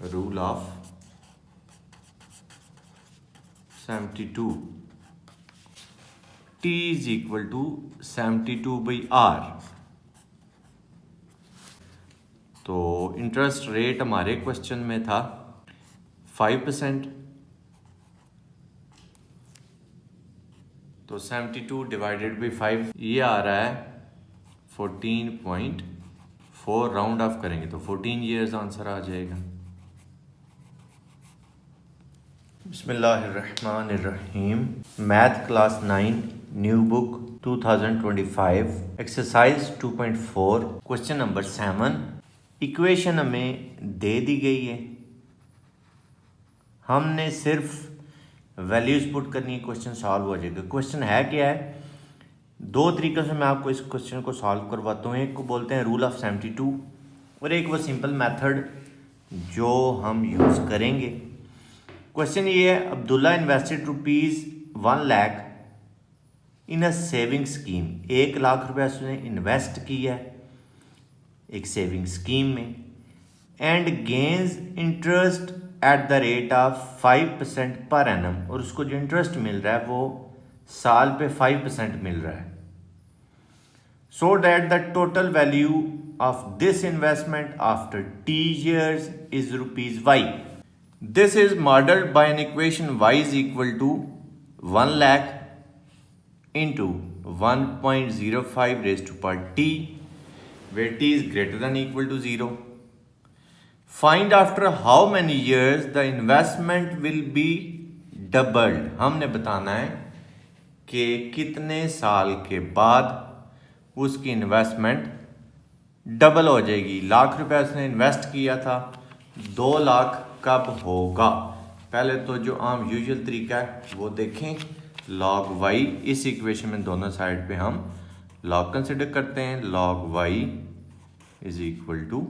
rule of 72, T is equal to 72 by R। तो interest rate हमारे question में था 5%, तो 72 डिवाइडेड बाई 5 ये आ रहा है 14.4, राउंड ऑफ करेंगे तो 14 ईयर्स आंसर आ जाएगा। बिस्मिल्लाहिर्रहमानिर्रहीम। Math class 9 new book 2025 exercise 2.4 question number 7। Equation हमें दे दी गई है, हमने सिर्फ वैल्यूज पुट करनी है, क्वेश्चन सॉल्व हो जाएगा। क्वेश्चन है क्या है, दो तरीक़ों से मैं आपको इस क्वेश्चन को सॉल्व करवाता हूँ। एक को बोलते हैं रूल ऑफ 72 और एक वो सिंपल मेथड जो हम यूज़ करेंगे। क्वेश्चन ये है, Abdullah invested ₹1 lakh in a saving scheme. 1 lakh रुपया उसने इन्वेस्ट किया है एक सेविंग स्कीम में, and gains interest at the rate of 5% per annum, और उसको जो इंटरेस्ट मिल रहा है वो साल पे 5% मिल रहा है। So that the total value of this investment after T years is ₹Y। This is modeled by an equation y is equal to 1 lakh into 1.05 raised to power t, where t is greater than equal to 0. Find after how many years the investment will be doubled। हमने बताना है कि कितने साल के बाद उसकी investment double हो जाएगी। लाख रुपया उसने इन्वेस्ट किया था, 2 लाख कब होगा। पहले तो जो आम यूजुअल तरीका है वो देखें, log y। इस इक्वेशन में दोनों साइड पे हम log कंसिडर करते हैं। log y is equal to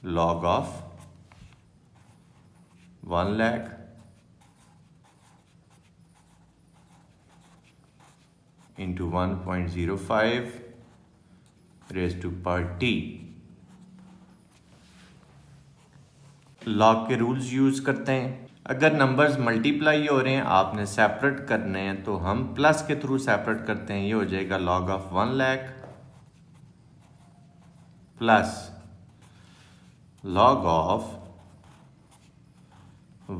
log of 1 lakh into 1.05 raise to power T. Log के रूल्स यूज़ करते हैं। अगर नंबर्स मल्टीप्लाई हो रहे हैं, आपने सेपरेट करने हैं, तो हम प्लस के थ्रू सेपरेट करते हैं। ये हो जाएगा log of 1 lakh plus log of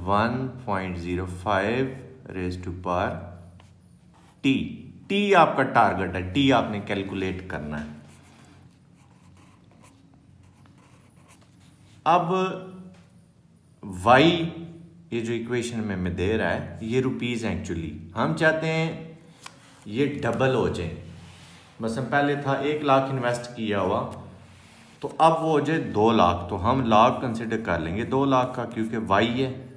1.05 raise to power T. T आपका टारगेट है, टी आपने कैलकुलेट करना है। अब y ये जो इक्वेशन में हमें दे रहा है ये रुपीज़ हैं। एक्चुअली हम चाहते हैं ये डबल हो जाए। मतलब पहले था 1 लाख इन्वेस्ट किया हुआ, तो अब वो हो जाए 2 लाख, तो हम लाख कंसिडर कर लेंगे 2 लाख का, क्योंकि y है।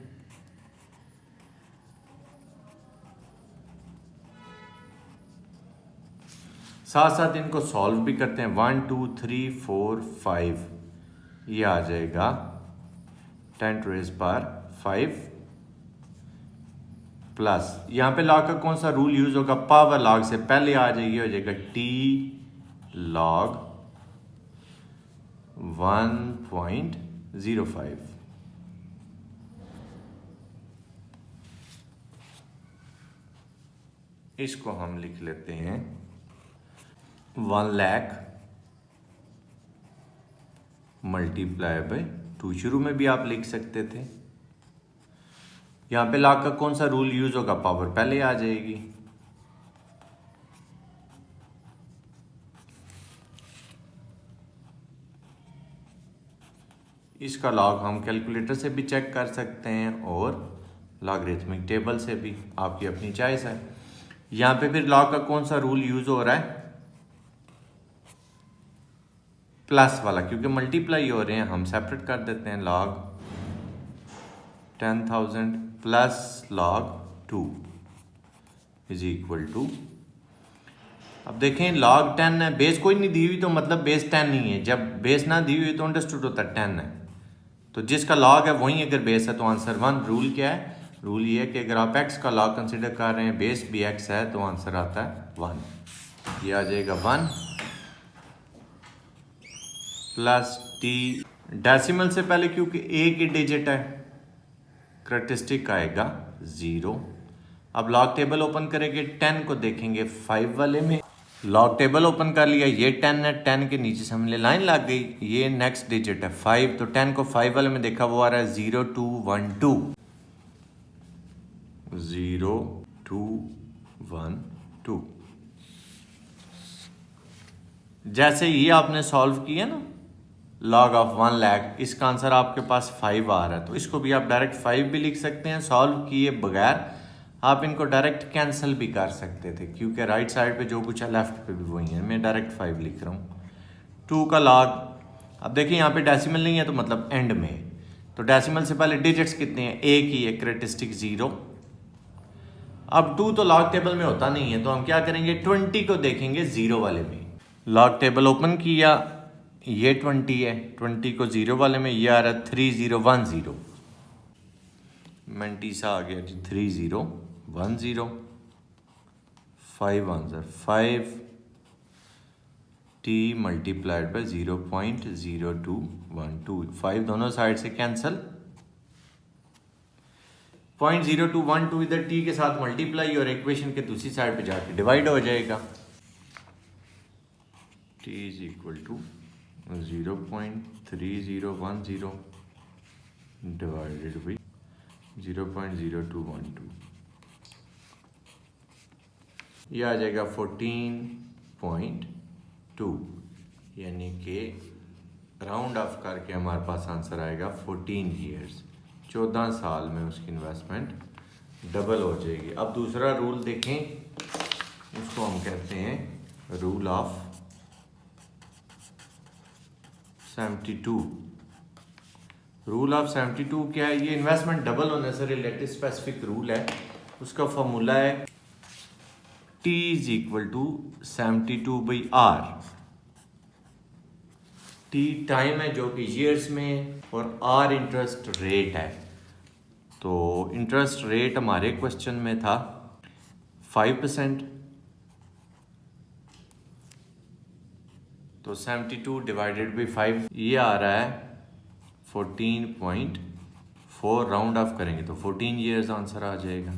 साथ साथ इनको सॉल्व भी करते हैं। 1 2 3 4 5 ये आ जाएगा 10 to raise power 5 प्लस यहाँ पे लॉग का कौन सा रूल यूज होगा, पावर लॉग से पहले आ जाएगी, हो जाएगा टी लॉग 1.05। इसको हम लिख लेते हैं 1 लाख मल्टीप्लाई बाय 2। शुरू में भी आप लिख सकते थे। यहां पे लॉग का कौन सा रूल यूज होगा, पावर पहले आ जाएगी। इसका लॉग हम कैलकुलेटर से भी चेक कर सकते हैं और लॉगरिथमिक टेबल से भी, आपकी अपनी चॉइस है। यहां पे फिर लॉग का कौन सा रूल यूज हो रहा है, प्लस वाला, क्योंकि मल्टीप्लाई हो रहे हैं हम सेपरेट कर देते हैं। log 10,000 plus log 2 is equal to, अब देखें log 10 है, बेस कोई नहीं दी हुई तो मतलब बेस 10 नहीं है। जब बेस ना दी हुई तो अंडरस्टूड होता है 10 है, तो जिसका log है वही अगर बेस है तो आंसर 1। रूल क्या है, रूल ये है कि अगर आप x का log कंसिडर कर रहे हैं, बेस भी x है, तो आंसर आता है 1। ये आ जाएगा 1 प्लस t डेसिमल से पहले क्योंकि एक ही डिजिट है, करैक्टरिस्टिक आएगा 0। अब लॉग टेबल ओपन करेंगे, 10 को देखेंगे 5 वाले में, लॉग टेबल ओपन कर लिया, ये 10 है, 10 के नीचे से हमने लाइन लग गई, ये नेक्स्ट डिजिट है 5, तो 10 को 5 वाले में देखा, वो आ रहा है 0 2 1 2, 0 2 1 2। जैसे ये आपने सॉल्व किया ना लॉग ऑफ 1 लाख, इसका आंसर आपके पास 5 आ रहा है, तो इसको भी आप डायरेक्ट 5 भी लिख सकते हैं। सॉल्व किए बगैर आप इनको डायरेक्ट कैंसिल भी कर सकते थे, क्योंकि राइट साइड पे जो कुछ है लेफ्ट पे भी वही है। मैं डायरेक्ट 5 लिख रहा हूँ। 2 का लॉग, अब देखिए यहाँ पे डेसिमल नहीं है तो मतलब एंड में, तो डेसिमल से पहले डिजिट्स कितने हैं, एक ही है, करैक्टरिस्टिक 0। अब 2 तो लॉग टेबल में होता नहीं है, तो हम क्या करेंगे, 20 को देखेंगे 0 वाले में। लॉग टेबल ओपन किया, ये 20 है, 20 को 0 वाले में, ये आ रहा है 3010, मेंटीसा आ गया जी 3010, 5 आंसर 5 t मल्टीप्लाइड बाय 0.0212, 5 दोनों साइड से कैंसल, 0.0212 इधर t के साथ मल्टीप्लाई और इक्वेशन के दूसरी साइड पे जाके डिवाइड हो जाएगा। t is equal to 0.3010 divided by 0.0212, ये आ जाएगा 14.2, यानी कि राउंड ऑफ करके हमारे पास आंसर आएगा 14 ईयर्स, 14 साल में उसकी इन्वेस्टमेंट डबल हो जाएगी। अब दूसरा रूल देखें, उसको हम कहते हैं रूल ऑफ 72। रूल ऑफ 72 क्या है, ये इन्वेस्टमेंट डबल होने से रिलेटेड स्पेसिफिक रूल है। उसका फॉर्मूला है T is equal to 72/R। T time है जो कि ईयर्स में, और R इंटरेस्ट रेट है। तो इंटरेस्ट रेट हमारे क्वेश्चन में था 5%, तो 72 डिवाइडेड बाई 5, ये आ रहा है 14.4, राउंड ऑफ करेंगे तो 14 ईयर्स आंसर आ जाएगा।